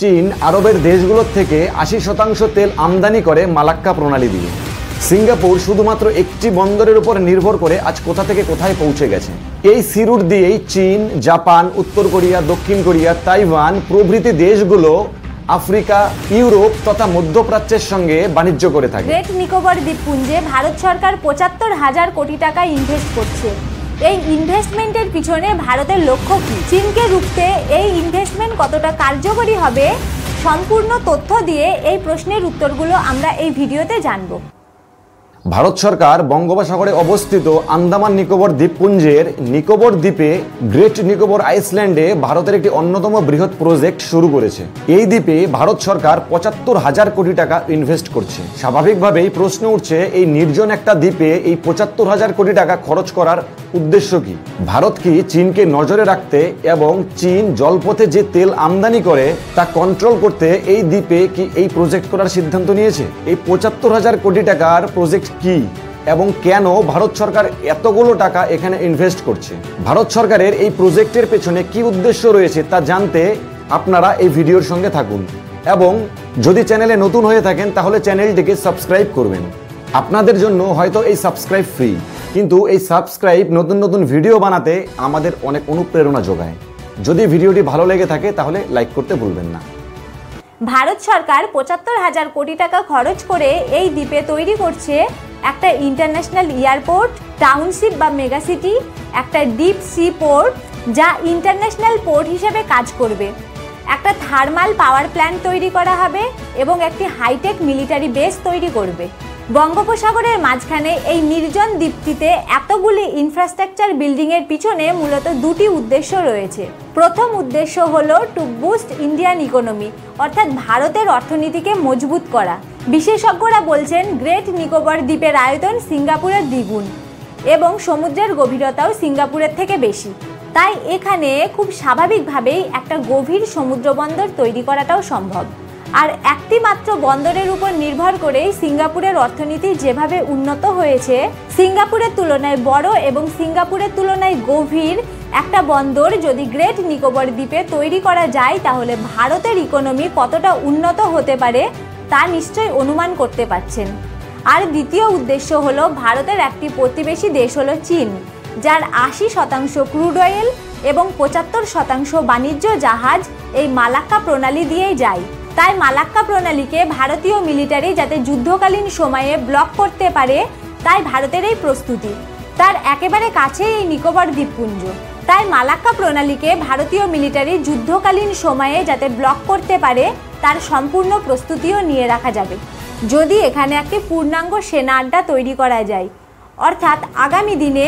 চীন আরবের দেশগুলোর থেকে 80% তেল আমদানি করে মালাক্কা প্রণালী দিয়ে। সিঙ্গাপুর শুধুমাত্র একটি বন্দরের উপর নির্ভর করে আজ কোথা থেকে কোথায় পৌঁছে গেছে। এই সি রুট দিয়েই চীন, জাপান, উত্তর কোরিয়া, দক্ষিণ কোরিয়া, তাইওয়ান প্রভৃতি দেশগুলো আফ্রিকা, ইউরোপ তথা মধ্যপ্রাচ্যের সঙ্গে বাণিজ্য করে থাকে। গ্রেট নিকোবর দ্বীপপুঞ্জে ভারত সরকার ৭৫,০০০ কোটি টাকা ইনভেস্ট করছে। এই ইনভেস্টমেন্টের পিছনে ভারতের লক্ষ্য কি? চীনকে রুখতে এই ইনভেস্টমেন্ট কতটা কার্যকরী হবে, সম্পূর্ণ তথ্য দিয়ে এই প্রশ্নের উত্তরগুলো আমরা এই ভিডিওতে জানব। ভারত সরকার বঙ্গোপসাগরে অবস্থিত আন্দামান নিকোবর দ্বীপপুঞ্জের নিকোবর দ্বীপে গ্রেট নিকোবর আইল্যান্ডে ভারতের একটি অন্যতম বৃহৎ প্রজেক্ট শুরু করেছে। এই দ্বীপে ভারত সরকার ৭৫,০০০ কোটি টাকা ইনভেস্ট করছে। স্বাভাবিকভাবেই প্রশ্ন উঠছে, এই নির্জন একটা দ্বীপে এই ৭৫,০০০ কোটি টাকা খরচ করার উদ্দেশ্য কি? ভারত কি চীনকে নজরে রাখতে এবং চীন জলপথে যে তেল আমদানি করে তা কন্ট্রোল করতে এই দ্বীপে কি এই প্রজেক্ট করার সিদ্ধান্ত নিয়েছে? এই ৭৫,০০০ কোটি টাকার প্রজেক্ট কি এবং কেন ভারত সরকার এতগুলো টাকা এখানে ইনভেস্ট করছে? ভারত সরকারের এই প্রজেক্টের পেছনে কি উদ্দেশ্য রয়েছে তা জানতে আপনারা এই ভিডিওর সঙ্গে থাকুন এবং যদি চ্যানেলে নতুন হয়ে থাকেন তাহলে চ্যানেলটিকে সাবস্ক্রাইব করবেন। আপনাদের জন্য হয়তো এই সাবস্ক্রাইব ফ্রি, কিন্তু এই সাবস্ক্রাইব নতুন নতুন ভিডিও বানাতে আমাদের অনেক অনুপ্রেরণা যোগায়। যদি ভিডিওটি ভালো লেগে থাকে তাহলে লাইক করতে ভুলবেন না। ভারত সরকার ৭৫,০০০ কোটি টাকা খরচ করে এই দ্বীপে তৈরি করছে একটা ইন্টারন্যাশনাল এয়ারপোর্ট, টাউনশিপ বা মেগাসিটি, একটা ডিপ সি পোর্ট যা ইন্টারন্যাশনাল পোর্ট হিসেবে কাজ করবে, একটা থার্মাল পাওয়ার প্ল্যান্ট তৈরি করা হবে এবং একটি হাইটেক মিলিটারি বেস তৈরি করবে। বঙ্গোপসাগরের মাঝখানে এই নির্জন দ্বীপটিতে এতগুলি ইনফ্রাস্ট্রাকচার বিল্ডিংয়ের পিছনে মূলত দুটি উদ্দেশ্য রয়েছে। প্রথম উদ্দেশ্য হলো টু বুস্ট ইন্ডিয়ান ইকোনমি, অর্থাৎ ভারতের অর্থনীতিকে মজবুত করা। বিশেষজ্ঞরা বলছেন গ্রেট নিকোবর দ্বীপের আয়তন সিঙ্গাপুরের দ্বিগুণ এবং সমুদ্রের গভীরতাও সিঙ্গাপুরের থেকে বেশি, তাই এখানে খুব স্বাভাবিকভাবেই একটা গভীর সমুদ্র বন্দর তৈরি করাটাও সম্ভব। আর একটি মাত্র বন্দরের উপর নির্ভর করেই সিঙ্গাপুরের অর্থনীতি যেভাবে উন্নত হয়েছে, সিঙ্গাপুরের তুলনায় বড় এবং সিঙ্গাপুরের তুলনায় গভীর একটা বন্দর যদি গ্রেট নিকোবর দ্বীপে তৈরি করা যায় তাহলে ভারতের ইকোনমি কতটা উন্নত হতে পারে তা নিশ্চয়ই অনুমান করতে পারছেন। আর দ্বিতীয় উদ্দেশ্য হলো ভারতের একটি প্রতিবেশী দেশ হলো চীন, যার ৮০% ক্রুড অয়েল এবং ৭৫% বাণিজ্য জাহাজ এই মালাক্কা প্রণালী দিয়েই যায়। তাই মালাক্কা প্রণালীকে ভারতীয় মিলিটারি যাতে যুদ্ধকালীন সময়ে ব্লক করতে পারে, তাই ভারতের এই প্রস্তুতি। তার একেবারে কাছেই এই নিকোবর দ্বীপপুঞ্জ, তাই মালাক্কা প্রণালীকে ভারতীয় মিলিটারি যুদ্ধকালীন সময়ে যাতে ব্লক করতে পারে তার সম্পূর্ণ প্রস্তুতিও নিয়ে রাখা যাবে যদি এখানে একটি পূর্ণাঙ্গ সেনা আড্ডা তৈরি করা যায়। অর্থাৎ আগামী দিনে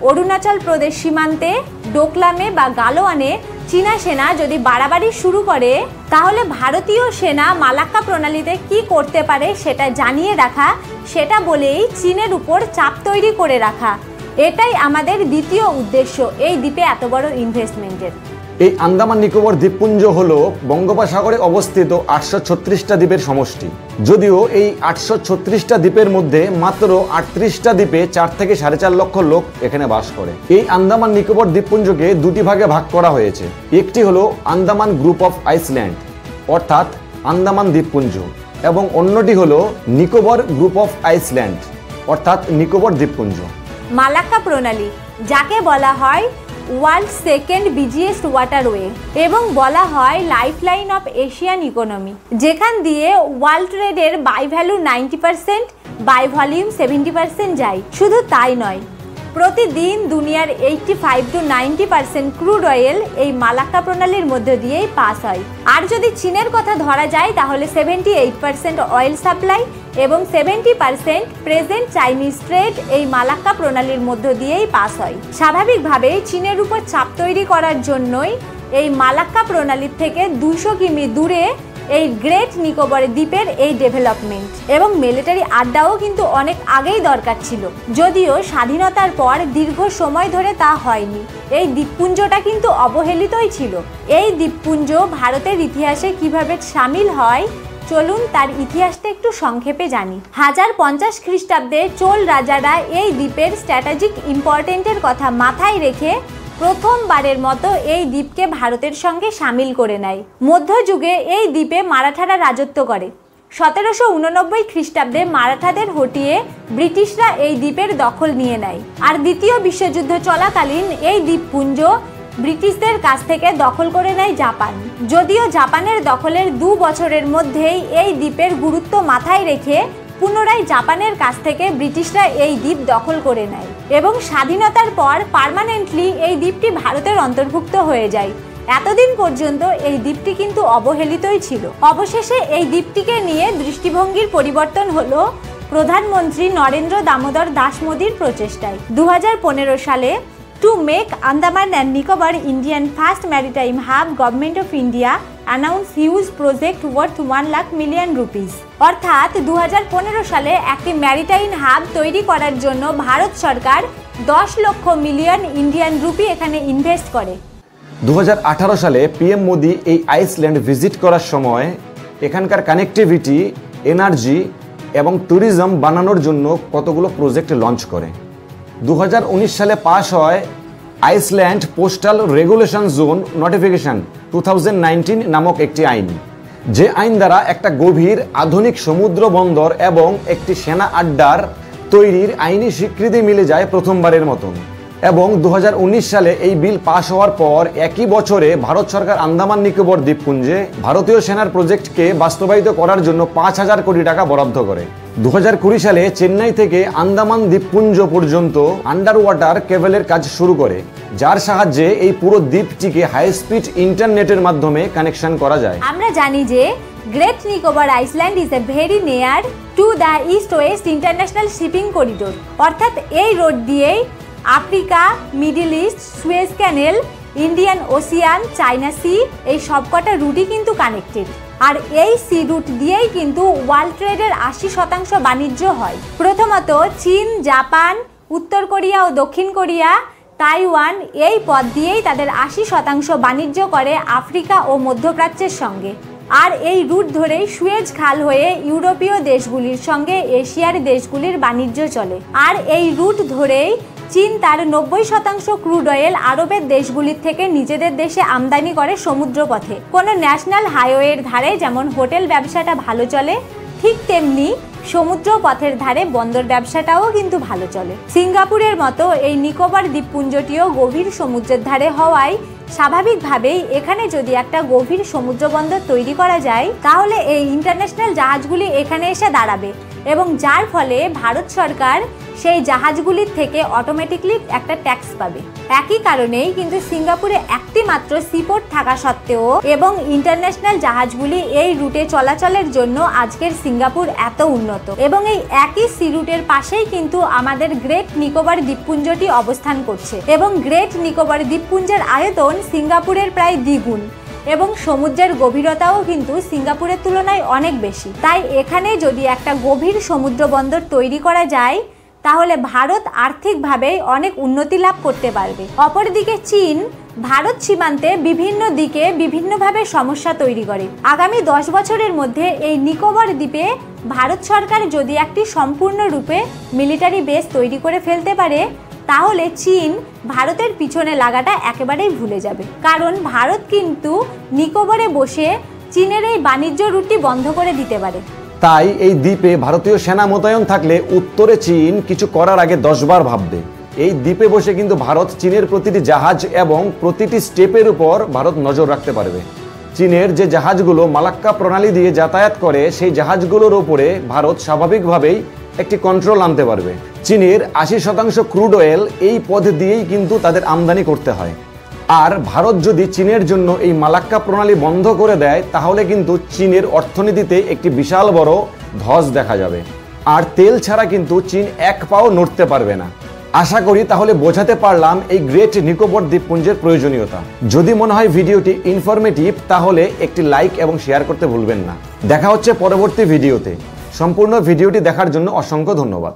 অরুণাচল প্রদেশ সীমান্তে ডোকলামে বা গালোয়ানে চীনা সেনা যদি বাড়াবাড়ি শুরু করে তাহলে ভারতীয় সেনা মালাক্কা প্রণালীতে কি করতে পারে সেটা জানিয়ে রাখা, সেটা বলেই চীনের উপর চাপ তৈরি করে রাখা, এটাই আমাদের দ্বিতীয় উদ্দেশ্য এই দ্বীপে এত বড় ইনভেস্টমেন্টের। এই আন্দামান নিকোবর দ্বীপপুঞ্জ হলো বঙ্গোপসাগরে অবস্থিত ৮৩৬টা দ্বীপের সমষ্টি। যদিও এই ৮৩৬টা দ্বীপের মধ্যে মাত্র ৩৮টা দ্বীপে ৪ থেকে ৪.৫ লক্ষ লোক এখানে বাস করে। এই আন্দামান নিকোবর দ্বীপপুঞ্জকে দুটি ভাগে ভাগ করা হয়েছে। একটি হলো আন্দামান গ্রুপ অফ আইল্যান্ড অর্থাৎ আন্দামান দ্বীপপুঞ্জ এবং অন্যটি হলো নিকোবর গ্রুপ অফ আইল্যান্ড অর্থাৎ নিকোবর দ্বীপপুঞ্জ। মালাক্কা প্রণালী যাকে বলা হয় ওয়ার্ল্ড সেকেন্ড বিজিয়েস্ট ওয়াটারওয়ে এবং বলা হয় লাইফলাইন অফ এশিয়ান ইকোনমি, যেখান দিয়ে ওয়ার্ল্ড ট্রেডের বাই ভ্যালু 90%, বাই ভলিউম 70% যায়। শুধু তাই নয়, প্রতিদিন দুনিয়ার 85 to 90% ক্রুড অয়েল এই মালাক্কা প্রণালীর মধ্যে দিয়েই পাস হয়। আর যদি চীনের কথা ধরা যায় তাহলে 78% অয়েল সাপ্লাই এবং 70% প্রেজেন্ট চাইনিজ ট্রেড এই মালাক্কা প্রণালীর মধ্য দিয়েই পাস হয়। স্বাভাবিকভাবেই চীনের উপর চাপ তৈরি করার জন্যই এই মালাক্কা প্রণালীর থেকে 200 কিমি দূরে এই গ্রেট নিকোবর দ্বীপের এই ডেভেলপমেন্ট এবং মিলিটারি আড্ডাও কিন্তু অনেক আগেই দরকার ছিল, যদিও স্বাধীনতার পর দীর্ঘ সময় ধরে তা হয়নি। এই দ্বীপপুঞ্জটা কিন্তু অবহেলিতই ছিল। এই দ্বীপপুঞ্জ ভারতের ইতিহাসে কিভাবে সামিল হয় চলুন তার ইতিহাসটা একটু সংক্ষেপে জানি। 1050 খ্রিস্টাব্দে চোল রাজারা এই দ্বীপের স্ট্র্যাটেজিক ইম্পর্টেন্টের কথা মাথায় রেখে প্রথমবারের মতো এই দ্বীপকে ভারতের সঙ্গে সামিল করে নেয়। মধ্যযুগে এই দ্বীপে মারাঠারা রাজত্ব করে। 1789 খ্রিস্টাব্দে মারাঠাদের হটিয়ে ব্রিটিশরা এই দ্বীপের দখল নিয়ে নেয়। আর দ্বিতীয় বিশ্বযুদ্ধ চলাকালীন এই দ্বীপপুঞ্জ ব্রিটিশদের কাছ থেকে দখল করে নেয় জাপান। যদিও জাপানের দখলের 2 বছরের মধ্যেই এই দ্বীপের গুরুত্ব মাথায় রেখে পুনরায় জাপানের কাছ থেকে ব্রিটিশরা এই দ্বীপ দখল করে নেয় এবং স্বাধীনতার পর পার্মানেন্টলি এই দ্বীপটি ভারতের অন্তর্ভুক্ত হয়ে যায়। এতদিন পর্যন্ত এই দ্বীপটি কিন্তু অবহেলিতই ছিল। অবশেষে এই দ্বীপটিকে নিয়ে দৃষ্টিভঙ্গির পরিবর্তন হলো প্রধানমন্ত্রী নরেন্দ্র দামোদর দাস মোদীর প্রচেষ্টায়। 2015 সালে to make Andaman and Nicobar Indian first maritime hub, government of India announce huge project worth 1 lakh million rupees. অর্থাৎ 2015 সালে একটি ম্যারিটাইম হাব তৈরি করার জন্য ভারত সরকার 10 লক্ষ মিলিয়ন ইন্ডিয়ান রুপি এখানে ইনভেস্ট করে। 2018 সালে পিএম মোদি এই আইসল্যান্ড ভিজিট করার সময় এখানকার কানেক্টিভিটি, এনার্জি এবং ট্যুরিজম বানানোর জন্য কতগুলো প্রজেক্ট লঞ্চ করে। 2019 সালে পাশ হয় Iceland postal regulation zone notification 2019 নামক একটি আইন, যে আইন দ্বারা একটা গভীর আধুনিক সমুদ্র বন্দর এবং একটি সেনা আড্ডার তৈরির আইনি স্বীকৃতি মিলে যায় প্রথমবারের মতন। এবং 2019 সালে এই বিল পাশ হওয়ার পর একই বছরে ভারত সরকার আন্দামান নিকোবর দ্বীপপুঞ্জে ভারতীয় সেনার প্রজেক্টকে বাস্তবায়িত করার জন্য 5,000 কোটি টাকা বরাদ্দ করে। 2020 সালে চেন্নাই থেকে আন্দামান দ্বীপপুঞ্জ পর্যন্ত আন্ডার ওয়াটার কেবলের কাজ শুরু করে, যার সাহায্যে এই পুরো দ্বীপটিকে হাই স্পিড ইন্টারনেটের মাধ্যমে কানেকশন করা যায়। আমরা জানি যে great Nicobar Iceland is a very near to the east West international shipping corridor. অর্থাৎ এই রোড দিয়েই আফ্রিকা, মিডল ইস্ট, সুয়েজ ক্যানেল, ইন্ডিয়ান ওশিয়ান, চায়না সি, এই সবকটা রুটই কিন্তু কানেক্টেড। আর এই সি রুট দিয়েই কিন্তু ওয়ার্ল্ড ট্রেডের 80% বাণিজ্য হয়। প্রথমত চীন, জাপান, উত্তর কোরিয়া ও দক্ষিণ কোরিয়া, তাইওয়ান এই পথ দিয়েই তাদের 80% বাণিজ্য করে আফ্রিকা ও মধ্যপ্রাচ্যের সঙ্গে। আর এই রুট ধরেই সুয়েজ খাল হয়ে ইউরোপীয় দেশগুলির সঙ্গে এশিয়ার দেশগুলির বাণিজ্য চলে। আর এই রুট ধরেই চীন তার 90% ক্রুড অয়েল আরবের দেশগুলির থেকে নিজেদের দেশে আমদানি করে সমুদ্রপথে। কোনো ন্যাশনাল হাইওয়ের ধারে যেমন হোটেল ব্যবসাটা ভালো চলে, ঠিক তেমনি সমুদ্র পথের ধারে বন্দর ব্যবসাটাও কিন্তু ভালো চলে। সিঙ্গাপুরের মতো এই নিকোবর দ্বীপপুঞ্জটিও গভীর সমুদ্রের ধারে হওয়ায় স্বাভাবিকভাবেই এখানে যদি একটা গভীর সমুদ্র বন্দর তৈরি করা যায়, তাহলে এই ইন্টারন্যাশনাল জাহাজগুলি এখানে এসে দাঁড়াবে এবং যার ফলে ভারত সরকার সেই জাহাজগুলির থেকে অটোমেটিকলি একটা ট্যাক্স পাবে। একই কারণেই কিন্তু সিঙ্গাপুরে একটি মাত্র সিপোর্ট থাকা সত্ত্বেও এবং ইন্টারন্যাশনাল জাহাজগুলি এই রুটে চলাচলের জন্য আজকের সিঙ্গাপুর এত উন্নত। এবং এই একই সি রুটের পাশেই কিন্তু আমাদের গ্রেট নিকোবর দ্বীপপুঞ্জটি অবস্থান করছে এবং গ্রেট নিকোবর দ্বীপপুঞ্জের আয়তন সিঙ্গাপুরের প্রায় দ্বিগুণ এবং সমুদ্রের গভীরতাও কিন্তু সিঙ্গাপুরের তুলনায় অনেক বেশি। তাই এখানে যদি একটা গভীর সমুদ্র বন্দর তৈরি করা যায়, তাহলে ভারত আর্থিকভাবে অনেক উন্নতি লাভ করতে পারবে। অপরদিকে চীন ভারত সীমান্তে বিভিন্ন দিকে বিভিন্নভাবে সমস্যা তৈরি করে। আগামী 10 বছরের মধ্যে এই নিকোবর দ্বীপে ভারত সরকার যদি একটি সম্পূর্ণরূপে মিলিটারি বেস তৈরি করে ফেলতে পারে, তাহলে চীন ভারতের পিছনে লাগাটা একেবারেই ভুলে যাবে। কারণ ভারত কিন্তু নিকোবরে বসে চীনের এই বাণিজ্য রুটটি বন্ধ করে দিতে পারে। তাই এই দ্বীপে ভারতীয় সেনা মোতায়েন থাকলে উত্তরে চীন কিছু করার আগে 10 বার ভাববে। এই দ্বীপে বসে কিন্তু ভারত চীনের প্রতিটি জাহাজ এবং প্রতিটি স্টেপের উপর ভারত নজর রাখতে পারবে। চীনের যে জাহাজগুলো মালাক্কা প্রণালী দিয়ে যাতায়াত করে, সেই জাহাজগুলোর উপরে ভারত স্বাভাবিকভাবেই একটি কন্ট্রোল আনতে পারবে। চীনের 80% ক্রুড অয়েল এই পথ দিয়েই কিন্তু তাদের আমদানি করতে হয়। আর ভারত যদি চীনের জন্য এই মালাক্কা প্রণালী বন্ধ করে দেয়, তাহলে কিন্তু চীনের অর্থনীতিতে একটি বিশাল বড় ধস দেখা যাবে। আর তেল ছাড়া কিন্তু চীন এক পাও নড়তে পারবে না। আশা করি তাহলে বোঝাতে পারলাম এই গ্রেট নিকোবর দ্বীপপুঞ্জের প্রয়োজনীয়তা। যদি মনে হয় ভিডিওটি ইনফরমেটিভ, তাহলে একটি লাইক এবং শেয়ার করতে ভুলবেন না। দেখা হচ্ছে পরবর্তী ভিডিওতে। সম্পূর্ণ ভিডিওটি দেখার জন্য অসংখ্য ধন্যবাদ।